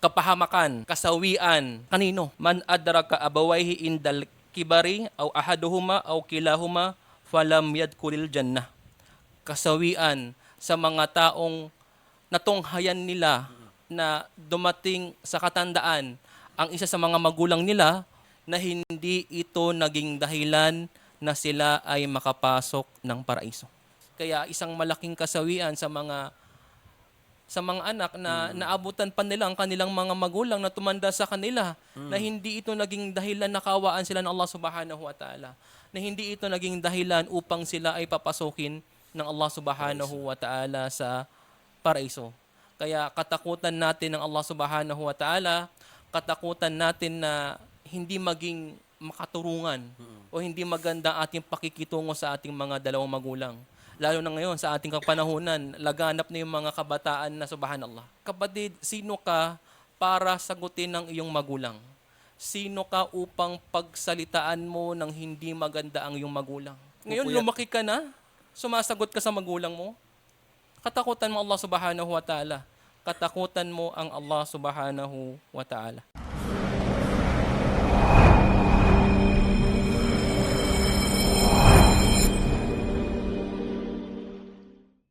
kapahamakan, kasawian. Kanino? Man adraka abawayhi indal kibari aw ahaduhuma aw kilahuma falam yadkhulil jannah. Kasawian sa mga taong natunghayan nila na dumating sa katandaan ang isa sa mga magulang nila na hindi ito naging dahilan na sila ay makapasok ng paraiso. Kaya isang malaking kasawian sa mga anak na naabutan pa nila ang kanilang mga magulang na tumanda sa kanila, na hindi ito naging dahilan na kawaan sila ng Allah Subhanahu wa Ta'ala, na hindi ito naging dahilan upang sila ay papasukin ng Allah Subhanahu wa Ta'ala sa paraiso. Kaya katakutan natin ng Allah Subhanahu wa Ta'ala, katakutan natin na hindi maging makaturungan o hindi maganda ating pakikitungo sa ating mga dalawang magulang. Lalo na ngayon sa ating kapanahunan, laganap na yung mga kabataan na subhanallah. Kapatid, sino ka para sagutin ng iyong magulang? Sino ka upang pagsalitaan mo ng hindi maganda ang iyong magulang? Ngayon, lumaki ka na, sumasagot ka sa magulang mo, katakutan mo Allah Subhanahu wa Ta'ala. Katakutan mo ang Allah Subhanahu wa Ta'ala.